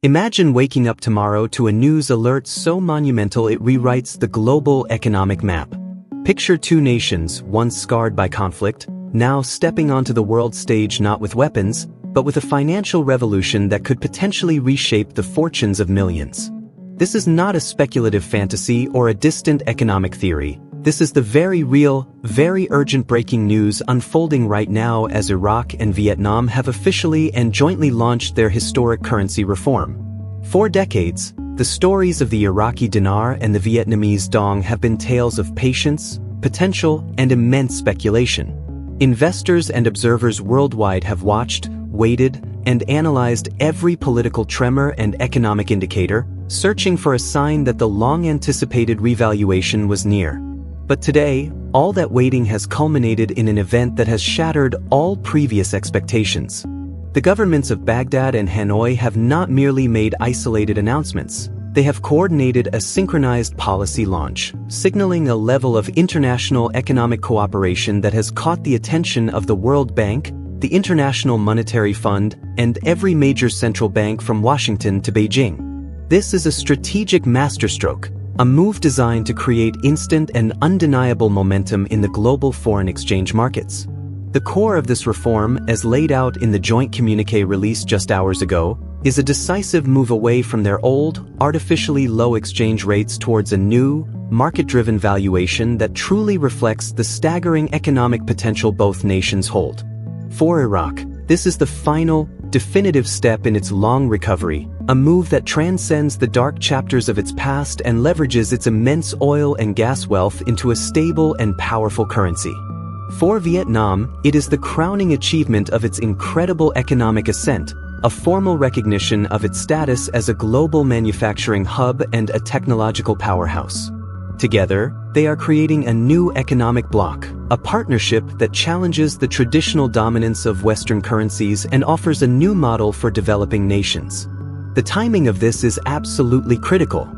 Imagine waking up tomorrow to a news alert so monumental it rewrites the global economic map. Picture two nations, once scarred by conflict, now stepping onto the world stage not with weapons, but with a financial revolution that could potentially reshape the fortunes of millions. This is not a speculative fantasy or a distant economic theory. This is the very real, very urgent breaking news unfolding right now as Iraq and Vietnam have officially and jointly launched their historic currency reform. For decades, the stories of the Iraqi dinar and the Vietnamese dong have been tales of patience, potential, and immense speculation. Investors and observers worldwide have watched, waited, and analyzed every political tremor and economic indicator, searching for a sign that the long-anticipated revaluation was near. But today, all that waiting has culminated in an event that has shattered all previous expectations. The governments of Baghdad and Hanoi have not merely made isolated announcements. They have coordinated a synchronized policy launch, signaling a level of international economic cooperation that has caught the attention of the World Bank, the International Monetary Fund, and every major central bank from Washington to Beijing. This is a strategic masterstroke, a move designed to create instant and undeniable momentum in the global foreign exchange markets. The core of this reform, as laid out in the joint communiqué released just hours ago, is a decisive move away from their old, artificially low exchange rates towards a new, market-driven valuation that truly reflects the staggering economic potential both nations hold. For Iraq, this is the final, definitive step in its long recovery, a move that transcends the dark chapters of its past and leverages its immense oil and gas wealth into a stable and powerful currency. For Vietnam, it is the crowning achievement of its incredible economic ascent, a formal recognition of its status as a global manufacturing hub and a technological powerhouse. Together, they are creating a new economic bloc, a partnership that challenges the traditional dominance of Western currencies and offers a new model for developing nations. The timing of this is absolutely critical.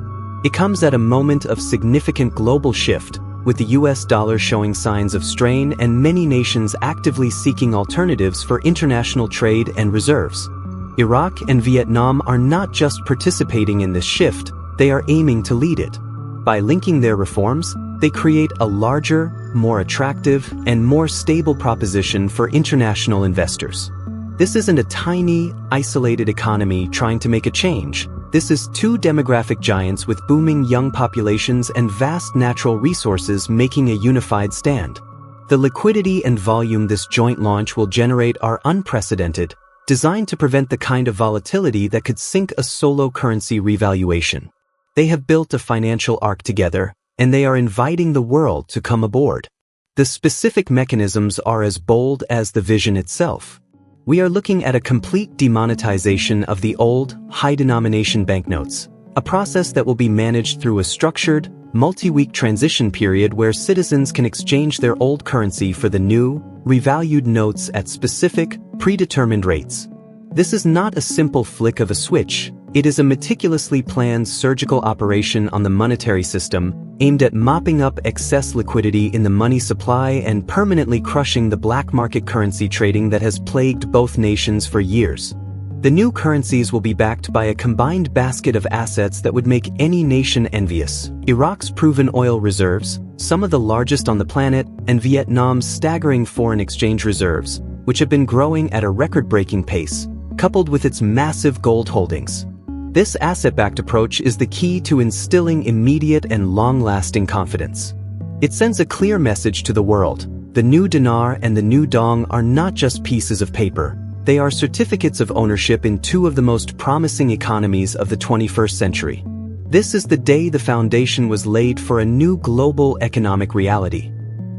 It comes at a moment of significant global shift, with the US dollar showing signs of strain and many nations actively seeking alternatives for international trade and reserves. Iraq and Vietnam are not just participating in this shift, they are aiming to lead it. By linking their reforms, they create a larger, more attractive, and more stable proposition for international investors. This isn't a tiny, isolated economy trying to make a change. This is two demographic giants with booming young populations and vast natural resources making a unified stand. The liquidity and volume this joint launch will generate are unprecedented, designed to prevent the kind of volatility that could sink a solo currency revaluation. They have built a financial ark together, and they are inviting the world to come aboard. The specific mechanisms are as bold as the vision itself. We are looking at a complete demonetization of the old, high-denomination banknotes, a process that will be managed through a structured, multi-week transition period where citizens can exchange their old currency for the new, revalued notes at specific, predetermined rates. This is not a simple flick of a switch. It is a meticulously planned surgical operation on the monetary system, aimed at mopping up excess liquidity in the money supply and permanently crushing the black market currency trading that has plagued both nations for years. The new currencies will be backed by a combined basket of assets that would make any nation envious: Iraq's proven oil reserves, some of the largest on the planet, and Vietnam's staggering foreign exchange reserves, which have been growing at a record-breaking pace, coupled with its massive gold holdings. This asset-backed approach is the key to instilling immediate and long-lasting confidence. It sends a clear message to the world. The new dinar and the new dong are not just pieces of paper. They are certificates of ownership in two of the most promising economies of the 21st century. This is the day the foundation was laid for a new global economic reality.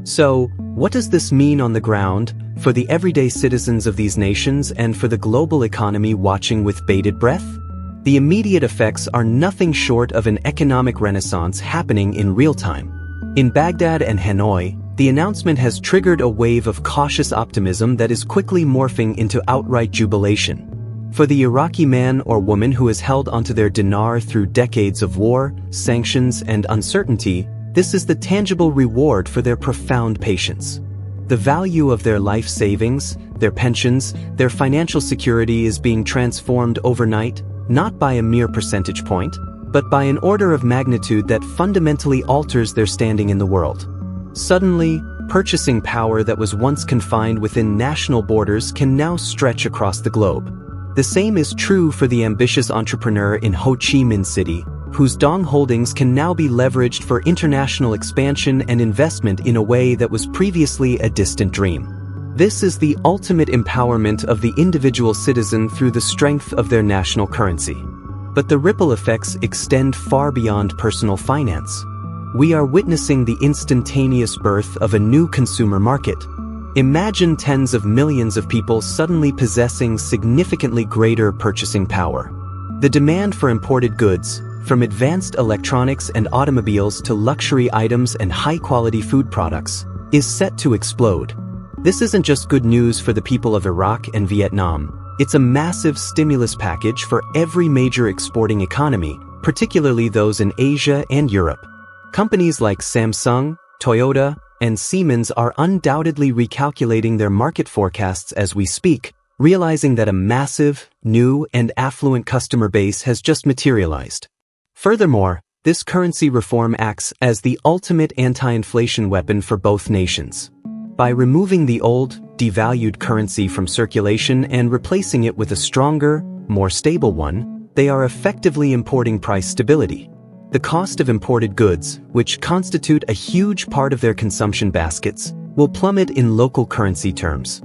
So, what does this mean on the ground, for the everyday citizens of these nations and for the global economy watching with bated breath? The immediate effects are nothing short of an economic renaissance happening in real time. In Baghdad and Hanoi, the announcement has triggered a wave of cautious optimism that is quickly morphing into outright jubilation. For the Iraqi man or woman who has held onto their dinar through decades of war, sanctions, and uncertainty, this is the tangible reward for their profound patience. The value of their life savings, their pensions, their financial security is being transformed overnight, not by a mere percentage point, but by an order of magnitude that fundamentally alters their standing in the world. Suddenly, purchasing power that was once confined within national borders can now stretch across the globe. The same is true for the ambitious entrepreneur in Ho Chi Minh City, whose Dong holdings can now be leveraged for international expansion and investment in a way that was previously a distant dream. This is the ultimate empowerment of the individual citizen through the strength of their national currency. But the ripple effects extend far beyond personal finance. We are witnessing the instantaneous birth of a new consumer market. Imagine tens of millions of people suddenly possessing significantly greater purchasing power. The demand for imported goods, from advanced electronics and automobiles to luxury items and high-quality food products, is set to explode. This isn't just good news for the people of Iraq and Vietnam. It's a massive stimulus package for every major exporting economy, particularly those in Asia and Europe. Companies like Samsung, Toyota, and Siemens are undoubtedly recalculating their market forecasts as we speak, realizing that a massive, new, and affluent customer base has just materialized. Furthermore, this currency reform acts as the ultimate anti-inflation weapon for both nations. By removing the old, devalued currency from circulation and replacing it with a stronger, more stable one, they are effectively importing price stability. The cost of imported goods, which constitute a huge part of their consumption baskets, will plummet in local currency terms.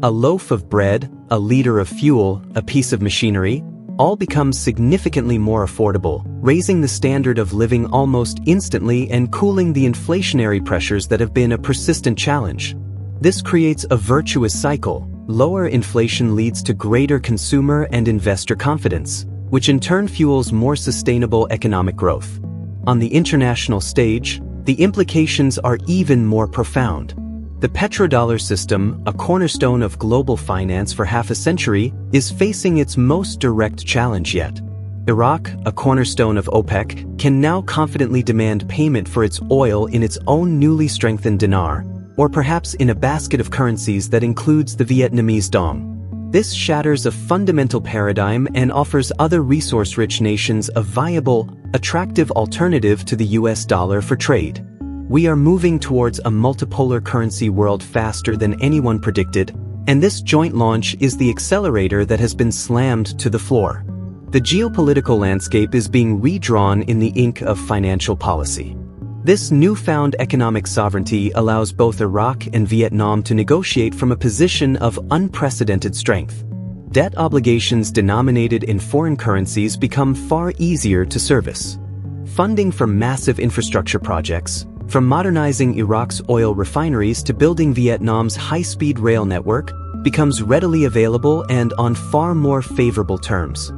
A loaf of bread, a liter of fuel, a piece of machinery, all become significantly more affordable, raising the standard of living almost instantly and cooling the inflationary pressures that have been a persistent challenge. This creates a virtuous cycle. Lower inflation leads to greater consumer and investor confidence, which in turn fuels more sustainable economic growth. On the international stage, the implications are even more profound. The petrodollar system, a cornerstone of global finance for half a century, is facing its most direct challenge yet. Iraq, a cornerstone of OPEC, can now confidently demand payment for its oil in its own newly strengthened dinar, or perhaps in a basket of currencies that includes the Vietnamese Dong. This shatters a fundamental paradigm and offers other resource-rich nations a viable, attractive alternative to the US dollar for trade. We are moving towards a multipolar currency world faster than anyone predicted, and this joint launch is the accelerator that has been slammed to the floor. The geopolitical landscape is being redrawn in the ink of financial policy. This newfound economic sovereignty allows both Iraq and Vietnam to negotiate from a position of unprecedented strength. Debt obligations denominated in foreign currencies become far easier to service. Funding for massive infrastructure projects, from modernizing Iraq's oil refineries to building Vietnam's high-speed rail network, becomes readily available and on far more favorable terms.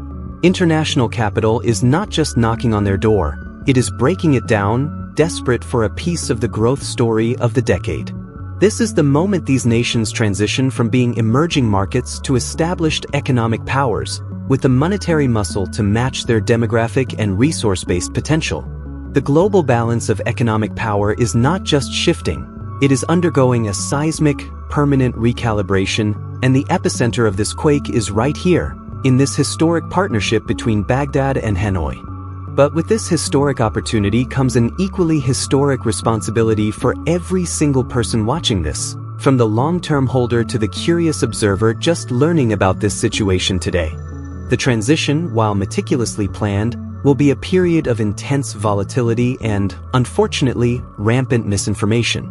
International capital is not just knocking on their door, it is breaking it down, desperate for a piece of the growth story of the decade. This is the moment these nations transition from being emerging markets to established economic powers, with the monetary muscle to match their demographic and resource-based potential. The global balance of economic power is not just shifting, it is undergoing a seismic, permanent recalibration, and the epicenter of this quake is right here, in this historic partnership between Baghdad and Hanoi. But with this historic opportunity comes an equally historic responsibility for every single person watching this, from the long-term holder to the curious observer just learning about this situation today. The transition, while meticulously planned, will be a period of intense volatility and, unfortunately, rampant misinformation.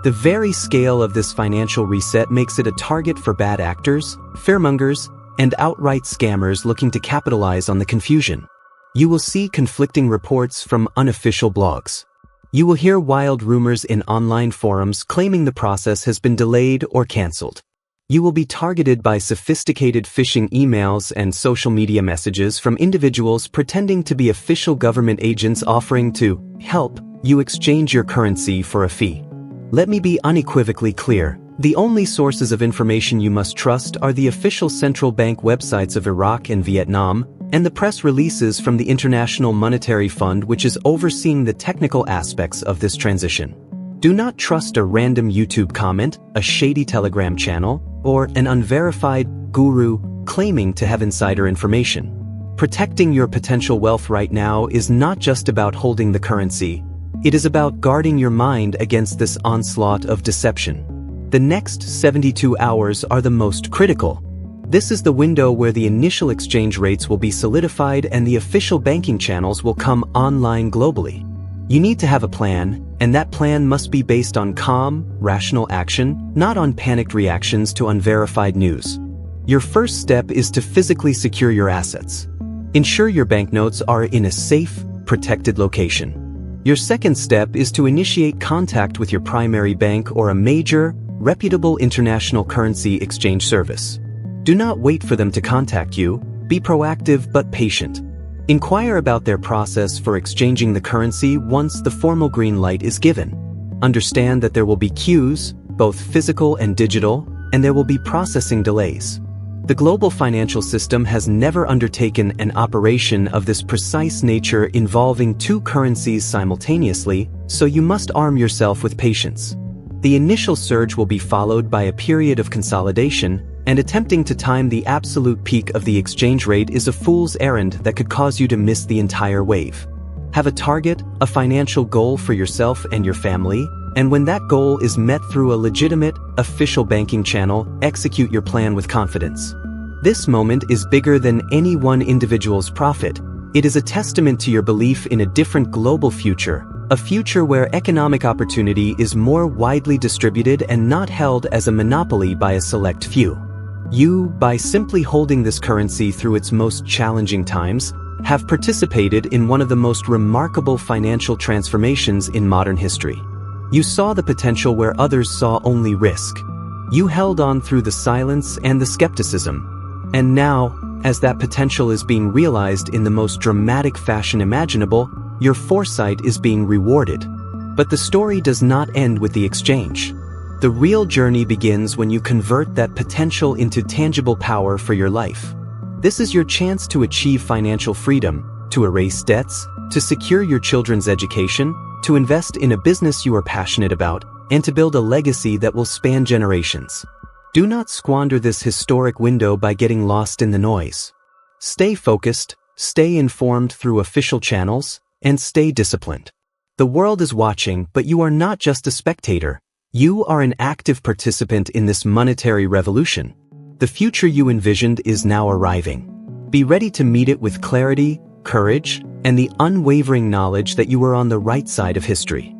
The very scale of this financial reset makes it a target for bad actors, fearmongers, and outright scammers looking to capitalize on the confusion. You will see conflicting reports from unofficial blogs. You will hear wild rumors in online forums claiming the process has been delayed or canceled. You will be targeted by sophisticated phishing emails and social media messages from individuals pretending to be official government agents offering to help you exchange your currency for a fee. Let me be unequivocally clear. The only sources of information you must trust are the official central bank websites of Iraq and Vietnam, and the press releases from the International Monetary Fund, which is overseeing the technical aspects of this transition. Do not trust a random YouTube comment, a shady Telegram channel, or an unverified guru claiming to have insider information. Protecting your potential wealth right now is not just about holding the currency. It is about guarding your mind against this onslaught of deception. The next 72 hours are the most critical. This is the window where the initial exchange rates will be solidified and the official banking channels will come online globally. You need to have a plan, and that plan must be based on calm, rational action, not on panicked reactions to unverified news. Your first step is to physically secure your assets. Ensure your banknotes are in a safe, protected location. Your second step is to initiate contact with your primary bank or a major, reputable international currency exchange service. Do not wait for them to contact you. Be proactive but patient. Inquire about their process for exchanging the currency once the formal green light is given. Understand that there will be queues, both physical and digital, and there will be processing delays. The global financial system has never undertaken an operation of this precise nature involving two currencies simultaneously, so you must arm yourself with patience. The initial surge will be followed by a period of consolidation, and attempting to time the absolute peak of the exchange rate is a fool's errand that could cause you to miss the entire wave. Have a target, a financial goal for yourself and your family, and when that goal is met through a legitimate, official banking channel, execute your plan with confidence. This moment is bigger than any one individual's profit. It is a testament to your belief in a different global future, a future where economic opportunity is more widely distributed and not held as a monopoly by a select few. You, by simply holding this currency through its most challenging times, have participated in one of the most remarkable financial transformations in modern history. You saw the potential where others saw only risk. You held on through the silence and the skepticism. And now, as that potential is being realized in the most dramatic fashion imaginable, your foresight is being rewarded. But the story does not end with the exchange. The real journey begins when you convert that potential into tangible power for your life. This is your chance to achieve financial freedom, to erase debts, to secure your children's education, to invest in a business you are passionate about, and to build a legacy that will span generations. Do not squander this historic window by getting lost in the noise. Stay focused, stay informed through official channels, and stay disciplined. The world is watching, but you are not just a spectator. You are an active participant in this monetary revolution. The future you envisioned is now arriving. Be ready to meet it with clarity, courage, and the unwavering knowledge that you are on the right side of history.